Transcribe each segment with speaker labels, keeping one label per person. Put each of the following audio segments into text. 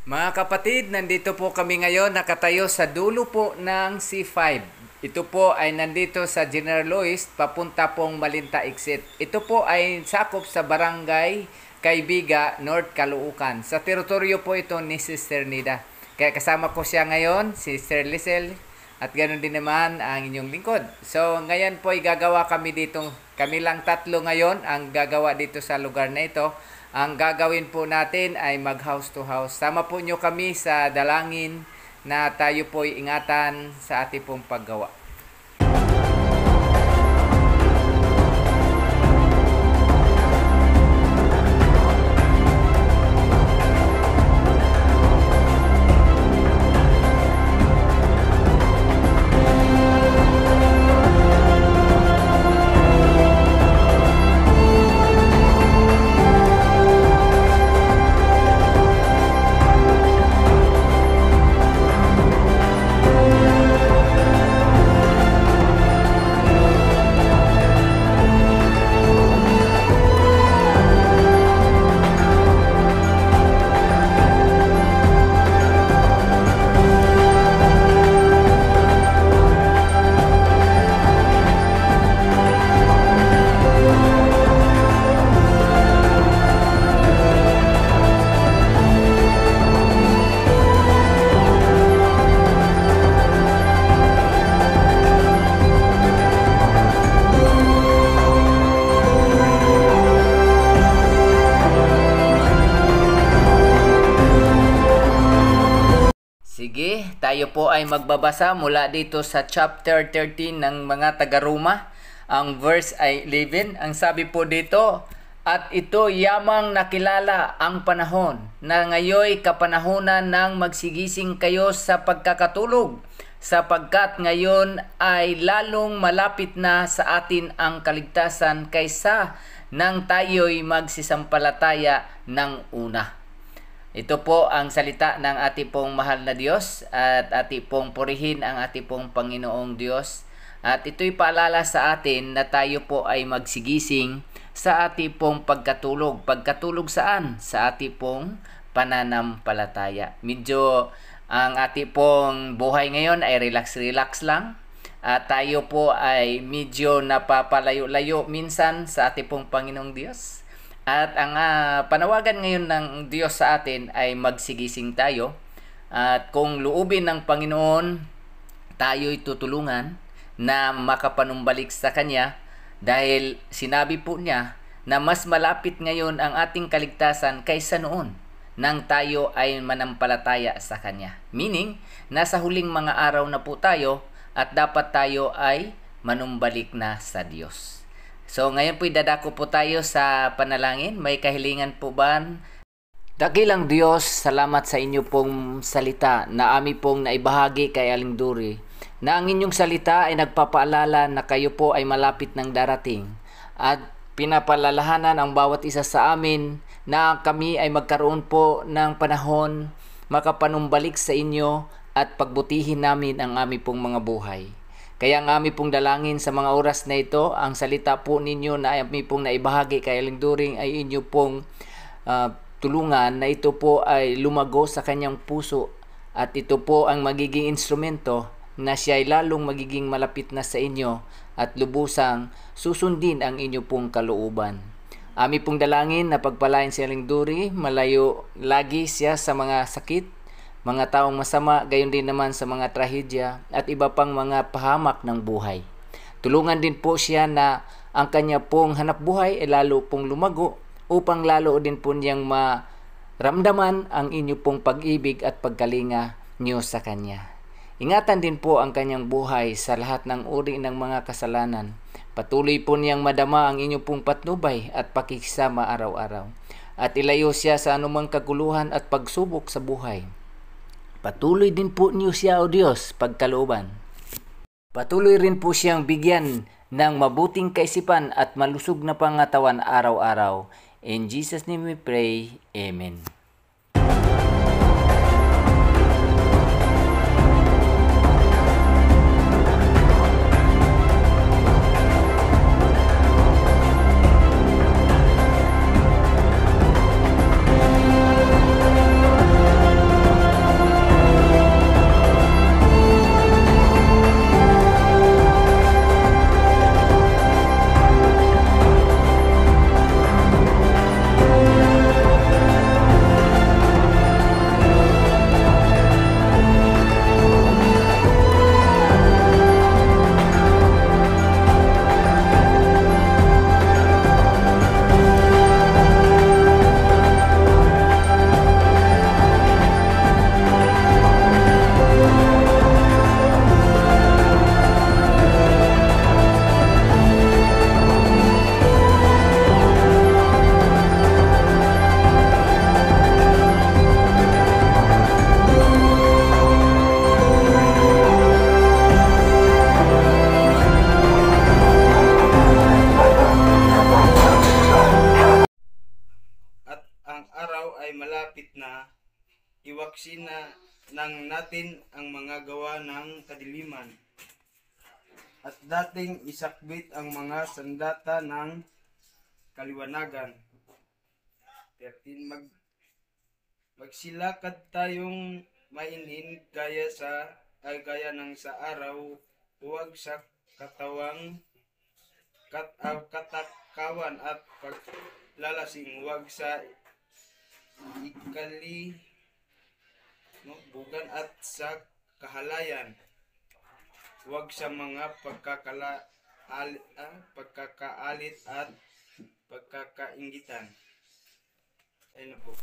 Speaker 1: Mga kapatid, nandito po kami ngayon nakatayo sa dulo po ng C5. Ito po ay nandito sa General Luis, papunta pong Malinta Exit. Ito po ay sakop sa Barangay Kaibiga, North Caloocan. Sa teritoryo po ito ni Sister Nida. Kaya kasama ko siya ngayon, Sister Lisel, at ganoon din naman ang inyong lingkod. So ngayon po ay gagawa kami dito, kami lang tatlo ngayon ang gagawa dito sa lugar na ito. Ang gagawin po natin ay mag house to house. Sama po nyo kami sa dalangin na tayo po ingatan sa ating pong paggawa. Sige, tayo po ay magbabasa mula dito sa chapter 13 ng mga taga-Roma. Ang verse ay 11. Ang sabi po dito, "At ito yamang nakilala ang panahon na ngayoy kapanahunan ng magsigising kayo sa pagkakatulog, sapagkat ngayon ay lalong malapit na sa atin ang kaligtasan kaysa nang tayo'y magsisampalataya ng una." Ito po ang salita ng ating pong mahal na Diyos at ating pong purihin ang ating pong Panginoong Diyos. At ito'y paalala sa atin na tayo po ay magsigising sa ating pong pagkatulog. Pagkatulog saan? Sa ating pong pananampalataya. Medyo ang ating pong buhay ngayon ay relax-relax lang. At tayo po ay medyo napapalayo-layo minsan sa ating pong Panginoong Diyos. At ang panawagan ngayon ng Diyos sa atin ay magsigising tayo. At kung loobin ng Panginoon, tayo'y tutulungan na makapanumbalik sa Kanya dahil sinabi po niya na mas malapit ngayon ang ating kaligtasan kaysa noon nang tayo ay manampalataya sa Kanya. Meaning, nasa huling mga araw na po tayo at dapat tayo ay manumbalik na sa Diyos. So ngayon po dadako po tayo sa panalangin. May kahilingan po ba? Dakilang Diyos, salamat sa inyo pong salita na ami pong naibahagi kay Aling Duri, na ang inyong salita ay nagpapaalala na kayo po ay malapit ng darating at pinapalalahanan ang bawat isa sa amin na kami ay magkaroon po ng panahon makapanumbalik sa inyo at pagbutihin namin ang aming pong mga buhay. Kaya ang aming pong dalangin sa mga oras na ito, ang salita po ninyo na aming pong naibahagi kay Aling During ay inyo pong tulungan na ito po ay lumago sa kanyang puso at ito po ang magiging instrumento na siya ay lalong magiging malapit na sa inyo at lubusang susundin ang inyo pong kalooban. Aming pong dalangin na pagpalain si Aling Duri, malayo lagi siya sa mga sakit, mga taong masama, gayon din naman sa mga trahedya at iba pang mga pahamak ng buhay. Tulungan din po siya na ang kanya pong hanap buhay ay lalo pong lumago upang lalo din po niyang maramdaman ang inyo pong pag-ibig at pagkalinga niyo sa kanya. Ingatan din po ang kanyang buhay sa lahat ng uri ng mga kasalanan. Patuloy po niyang madama ang inyo pong patnubay at pakikisama araw-araw. At ilayo siya sa anumang kaguluhan at pagsubok sa buhay. Patuloy din po niyo siya, O Diyos, pagkalooban. Patuloy rin po siyang bigyan ng mabuting kaisipan at malusog na pangatawan araw-araw. In Jesus' name we pray. Amen.
Speaker 2: iwaksi na nang natin ang mga gawa ng kadiliman at dating isakbit ang mga sandata ng kaliwanagan. 13. Magsilakad tayong mainhin gaya ng sa araw, huwag sa katakawan at paglalasing, huwag sa bugan at sa kahalayan, huwag sa mga pagkakaalit at pagkakainggitan. Ayun na po.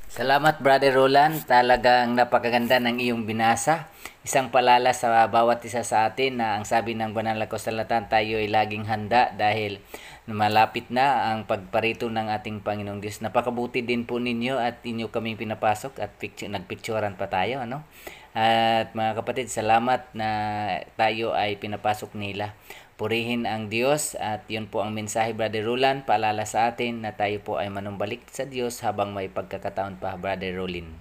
Speaker 1: Salamat Brother Roland, talagang napakaganda ng iyong binasa. Isang palala sa bawat isa sa atin na ang sabi ng Banal na Kasulatan, tayo ay laging handa dahil malapit na ang pagparito ng ating Panginoong Diyos. Napakabuti din po ninyo at inyo kaming pinapasok at nagpicturan pa tayo, ano? At mga kapatid, salamat na tayo ay pinapasok nila. Purihin ang Diyos at yun po ang mensahe Brother Roland, paalala sa atin na tayo po ay manumbalik sa Diyos habang may pagkakataon pa, Brother Roland.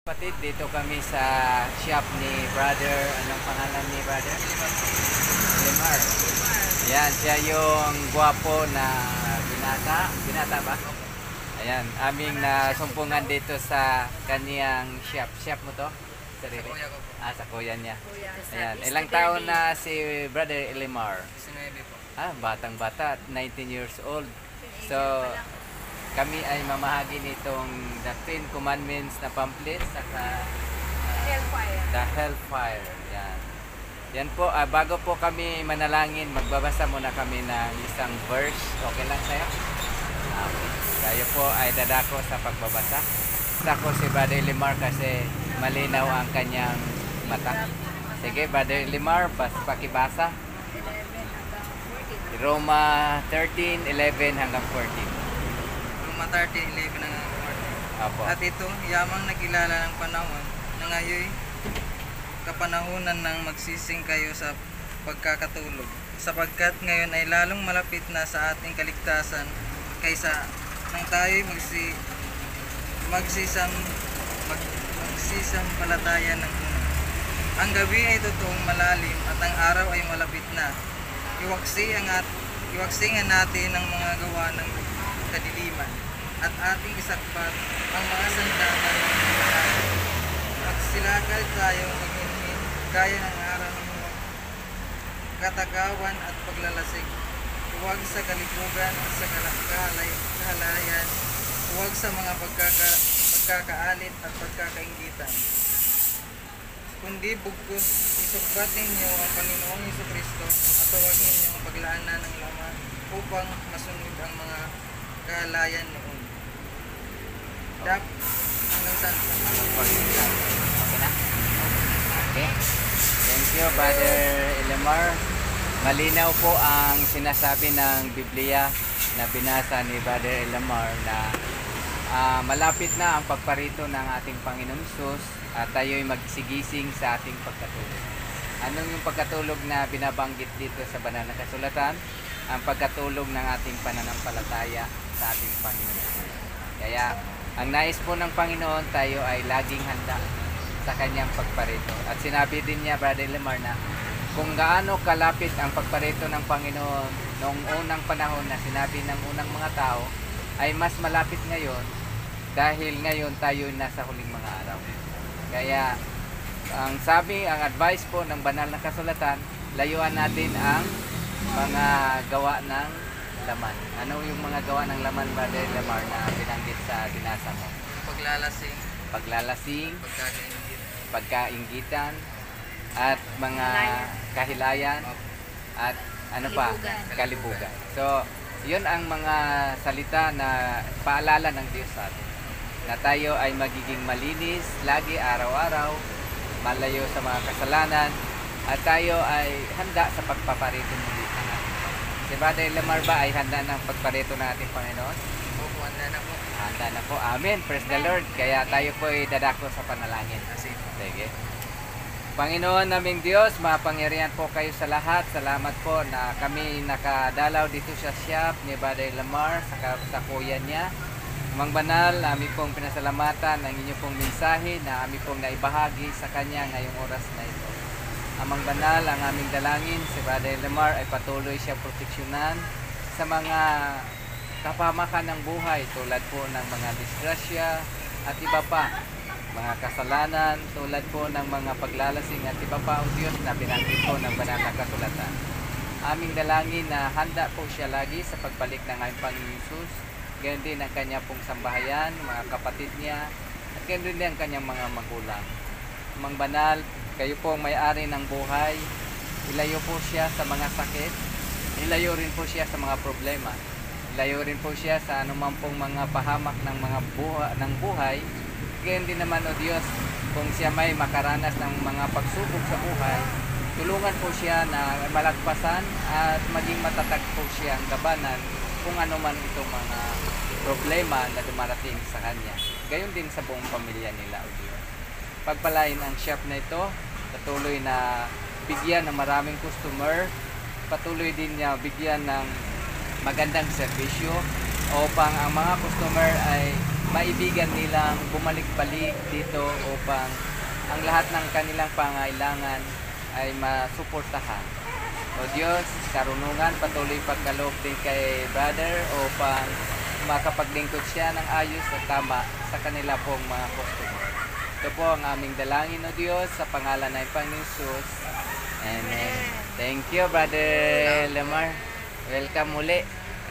Speaker 1: Kapatid, dito kami sa shop ni Brother, anong pangalan ni Brother? Limar. Ayan, siya yung gwapo na binata ba? Ayan, aming nasumpungan dito sa kaniyang shop. Shop mo to? Sarili? Sa kuya niya. Ayan, ilang taon na si Brother Elimar?
Speaker 3: 19 po.
Speaker 1: Batang-bata, 19 years old. So, kami ay mamahagi nitong The 10 Commandments na pamphlet saka The Hellfire. Yan. Yan po, bago po kami manalangin, magbabasa muna kami ng isang verse. Okay lang sa'yo? Okay. Tayo po ay dadako sa pagbabasa. Ako si Brother Limar kasi malinaw ang kanyang mata. Sige, Brother Limar, pakibasa. Roma 13:11 hanggang 14.
Speaker 3: Roma 13:11 hanggang 14.
Speaker 1: Apo.
Speaker 3: At ito, yamang nakilala ng panahon na ngayon kapanahunan ng magsising kayo sa pagkakatulog. Sapagkat ngayon ay lalong malapit na sa ating kaligtasan kaysa nang tayo'y magsisampalataya ng una. Ang gabi ay totoong malalim at ang araw ay malapit na. Iwaksi nga natin ang mga gawa ng kadiliman at ating isakpat ang mga sandata ng kasalanan. Magsilakad tayo maghinhin gaya ng araw ng katagawan at paglalasing. Huwag sa kalibugan at sa kahalayan. Huwag sa mga pagkakaalit at pagkakainggitan. Kundi bugkos isugbat ninyo ang Panginoong Jesucristo at huwag ninyong paglaanan ng laman upang masunod ang mga kahalayan noon. Hanggang saan?
Speaker 1: Okay na? Okay. Thank you, Brother Elimar. Malinaw po ang sinasabi ng Biblia na binasa ni Brother Elimar na malapit na ang pagparito ng ating Panginoong Hesus at tayo'y magsigising sa ating pagkatulog. Anong yung pagkatulog na binabanggit dito sa Banal na Kasulatan? ang pagkatulog ng ating pananampalataya sa ating Panginoon. Kaya ang nais po ng Panginoon, tayo ay laging handa sa kanyang pagparito. At sinabi din niya, Brother Lemar, na kung gaano kalapit ang pagparito ng Panginoon noong unang panahon na sinabi ng unang mga tao, ay mas malapit ngayon dahil ngayon tayo nasa huling mga araw. Kaya ang advice po ng banal na kasulatan, layuan natin ang mga gawa ng laman. Ano yung mga gawa ng laman, Brother Lemar, na binanggit sa binasa mo? Paglalasing, pagkainggitan, at mga kahilayan, at ano pa? Kalibugan. So, yun ang mga salita na paalala ng Diyos sa atin. Na tayo ay magiging malinis lagi, araw-araw, malayo sa mga kasalanan, at tayo ay handa sa pagpaparito muli ng ating Panginoon. Si Brother Lemar ba ay handa ng pagparito ng ating Panginoon?
Speaker 3: Opo, handa na po.
Speaker 1: Handa na po. Amen. Praise the Lord. Kaya tayo po ay dadako sa panalangin. Sige. Panginoon naming Diyos, mapangyarihan po kayo sa lahat. Salamat po na kami nakadalaw dito sa shop ni Brother Lemar sa kuya niya. Amang banal, namin pong pinasalamatan ng inyong pong mensahe na aming pong naibahagi sa kanya ngayong oras na ito. Amang banal, ang aming dalangin, si Brother Lemar ay patuloy siya proteksyonan sa mga kapamakan ng buhay tulad po ng mga disgrasya at iba pa, mga kasalanan tulad po ng mga paglalasing at iba pa, o Diyos, na binanggit po ng banal na kasulatan. Aming dalangin na handa po siya lagi sa pagbalik ng aming Panginoon Hesus. Gayon din ang kanya pong sambahayan, mga kapatid niya, at gayon din ang kanyang mga magulang. Amang banal, kayo po ang may-ari ng buhay. Ilayo po siya sa mga sakit. Ilayo rin po siya sa mga problema. Ilayo rin po siya sa anumang pong mga pahamak ng mga buhay. Gayon din naman, o Diyos, kung siya may makaranas ng mga pagsubok sa buhay, tulungan po siya na malagpasan at maging matatag po siya ang labanan kung ano man itong mga problema na dumarating sa kanya. Gayon din sa buong pamilya nila, o Diyos. Pagpalain ang shop na ito, patuloy na bigyan ng maraming customer, patuloy din niya bigyan ng magandang serbisyo upang ang mga customer ay maibigan nilang bumalik-balik dito upang ang lahat ng kanilang pangailangan ay masuportahan. O Diyos, karunungan, patuloy pagkaloob din kay brother upang makapaglingkod siya ng ayos at tama sa kanila pong mga customer. Ito po ang aming dalangin, o Diyos, sa pangalan ng Panginoon Hesus. Amen. Thank you, Brother Lemar. Welcome muli.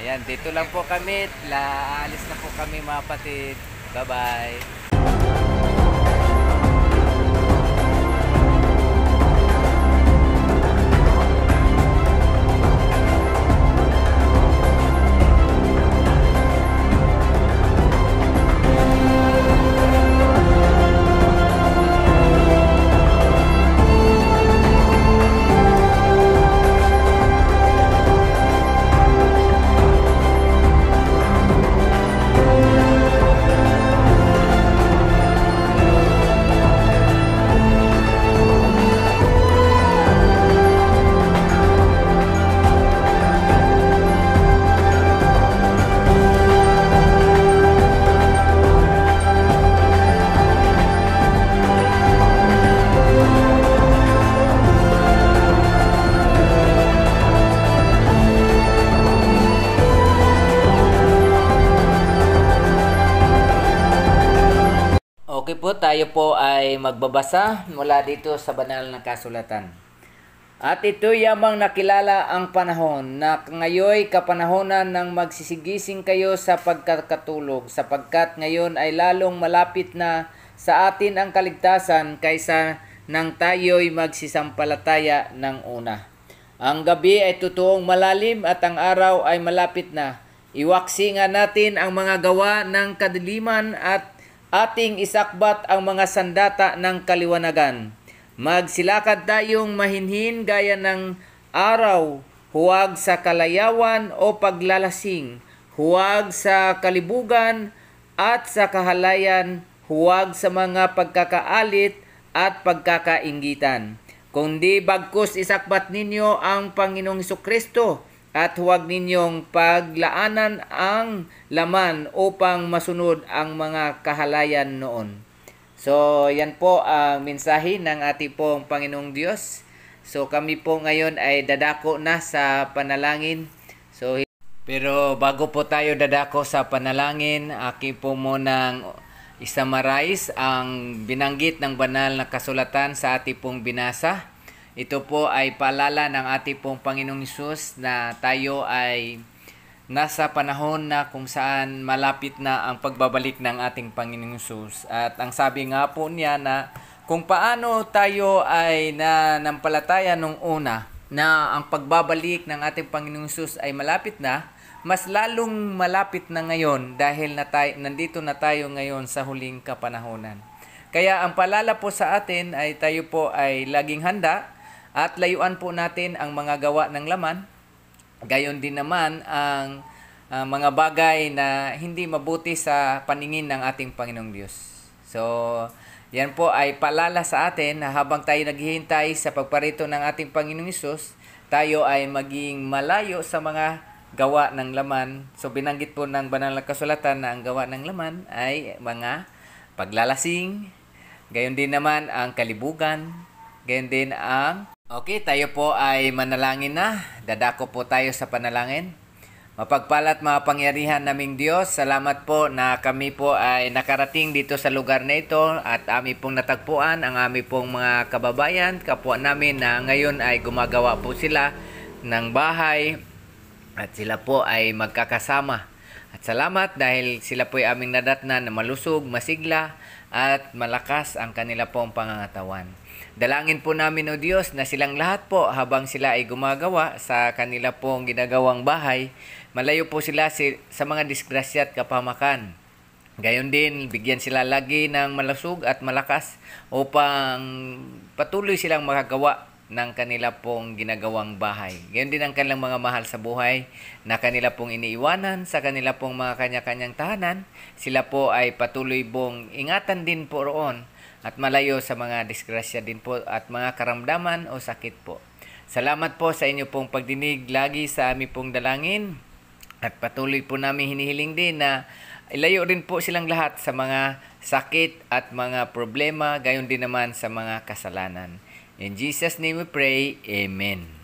Speaker 1: Ayan, dito lang po kami. Aalis na po kami, mga kapatid. Bye-bye. Okay po, tayo po ay magbabasa mula dito sa banal na kasulatan. At ito yamang nakilala ang panahon na ngayoy kapanahonan ng magsisigising kayo sa pagkakatulog, sapagkat ngayon ay lalong malapit na sa atin ang kaligtasan kaysa nang tayo'y magsisampalataya ng una. Ang gabi ay totoong malalim at ang araw ay malapit na. Iwaksi nga natin ang mga gawa ng kadiliman at ating isakbat ang mga sandata ng kaliwanagan. Magsilakad tayong mahinhin gaya ng araw, huwag sa kalayawan o paglalasing, huwag sa kalibugan at sa kahalayan, huwag sa mga pagkakaalit at pagkakainggitan. Kundi bagkus isakbat ninyo ang Panginoong Hesukristo at huwag ninyong paglaanan ang laman upang masunod ang mga kahalayan noon. So, yan po ang mensahe ng ating pong Panginoong Diyos. So, kami po ngayon ay dadako na sa panalangin. So, pero bago po tayo dadako sa panalangin, aking po munang isamarais ang binanggit ng banal na kasulatan sa ating pong binasa. Ito po ay paalala ng ating pong Panginoong Hesus na tayo ay nasa panahon na kung saan malapit na ang pagbabalik ng ating Panginoong Hesus. At ang sabi nga po niya na kung paano tayo ay nanampalataya nung una na ang pagbabalik ng ating Panginoong Hesus ay malapit na, mas lalong malapit na ngayon dahil nandito na tayo ngayon sa huling kapanahonan. Kaya ang paalala po sa atin ay tayo po ay laging handa at layuan po natin ang mga gawa ng laman. Gayon din naman ang mga bagay na hindi mabuti sa paningin ng ating Panginoong Diyos. So, yan po ay paalala sa atin na habang tayo naghihintay sa pagparito ng ating Panginoong Hesus, tayo ay maging malayo sa mga gawa ng laman. So, binanggit po ng banal na kasulatan na ang gawa ng laman ay mga paglalasing, gayon din naman ang kalibugan, gayon din ang... Okay, tayo po ay manalangin na. Dadako po tayo sa panalangin. Mapagpalat mapangyarihan naming Diyos, salamat po na kami po ay nakarating dito sa lugar na ito at ami pong natagpuan ang ami pong mga kababayan, kapwa namin na ngayon ay gumagawa po sila ng bahay at sila po ay magkakasama. At salamat dahil sila po ay aming nadatnan na malusog, masigla at malakas ang kanila pong pangangatawan. Dalangin po namin o Diyos na silang lahat po habang sila ay gumagawa sa kanila pong ginagawang bahay, malayo po sila sa mga disgrasya at kapahamakan. Gayon din, bigyan sila lagi ng malusog at malakas upang patuloy silang makagawa ng kanila pong ginagawang bahay. Gayon din ang kanilang mga mahal sa buhay na kanila pong iniiwanan sa kanila pong mga kanya-kanyang tahanan. Sila po ay patuloy pong ingatan din po roon at malayo sa mga disgrasya din po at mga karamdaman o sakit po. Salamat po sa inyo pong pagdinig lagi sa aming pong dalangin at patuloy po namin hinihiling din na ilayo rin po silang lahat sa mga sakit at mga problema, gayon din naman sa mga kasalanan. In Jesus' name we pray, Amen.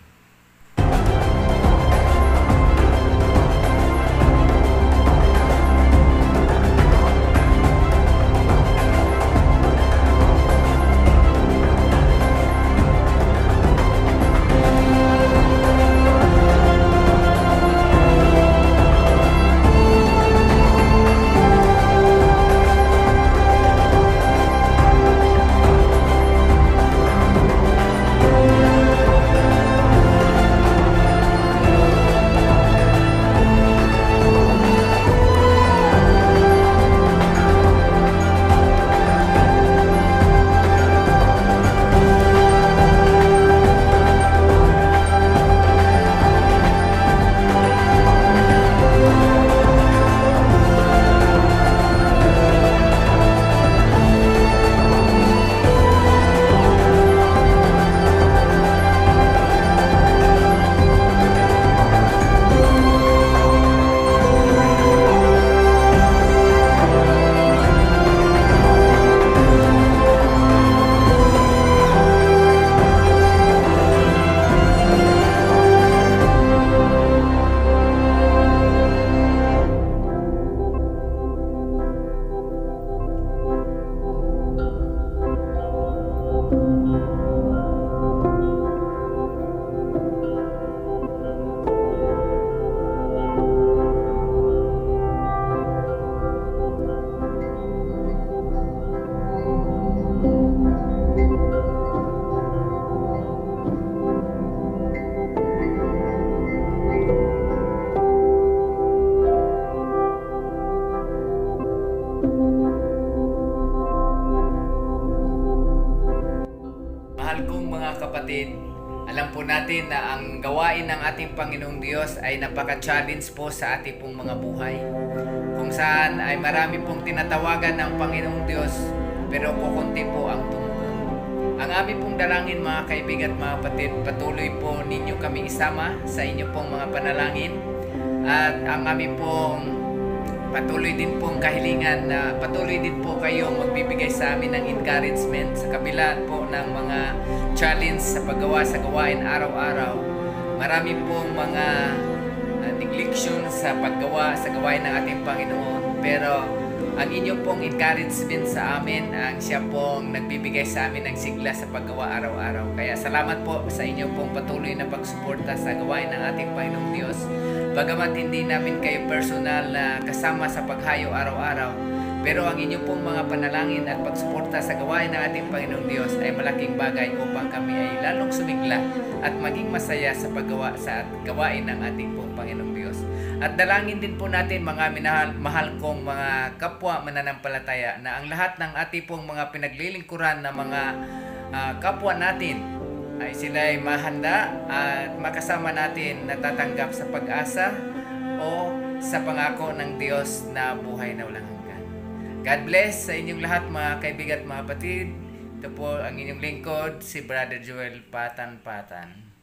Speaker 1: kapatid, alam po natin na ang gawain ng ating Panginoong Diyos ay napaka-challenge po sa ating pong mga buhay. Kung saan ay marami pong tinatawagan ng Panginoong Diyos, pero kukunti po ang tumugon. Ang aming pong dalangin mga kaibigan at mga kapatid, patuloy po ninyo kami isama sa inyo pong mga panalangin. At ang aming pong patuloy din pong kahilingan na patuloy din po kayo magbibigay sa amin ng encouragement sa kabila po ng mga challenge sa paggawa sa gawain araw-araw. Marami pong mga neglect sa paggawa sa gawain ng ating Panginoon, pero ang inyo pong encouragement sa amin ang siya pong nagbibigay sa amin ng sigla sa paggawa araw-araw. Kaya salamat po sa inyo pong patuloy na pagsuporta sa gawain ng ating Panginoong Diyos. Bagamat hindi namin kayo personal na kasama sa paghayo araw-araw, pero ang inyo pong mga panalangin at pagsuporta sa gawain ng ating Panginoong Diyos ay malaking bagay upang kami ay lalong sumigla at maging masaya sa paggawa sa gawain ng ating pong Panginoong Diyos. At dalangin din po natin mga mahal kong mga kapwa mananampalataya na ang lahat ng ating pong mga pinaglilingkuran na mga kapwa natin ay sila ay mahanda at makasama natin natatanggap sa pag-asa o sa pangako ng Diyos na buhay na walang hanggan. God bless sa inyong lahat mga kaibigan at mga kapatid. Ito po ang inyong lingkod, si Brother Joel Patan-Patan.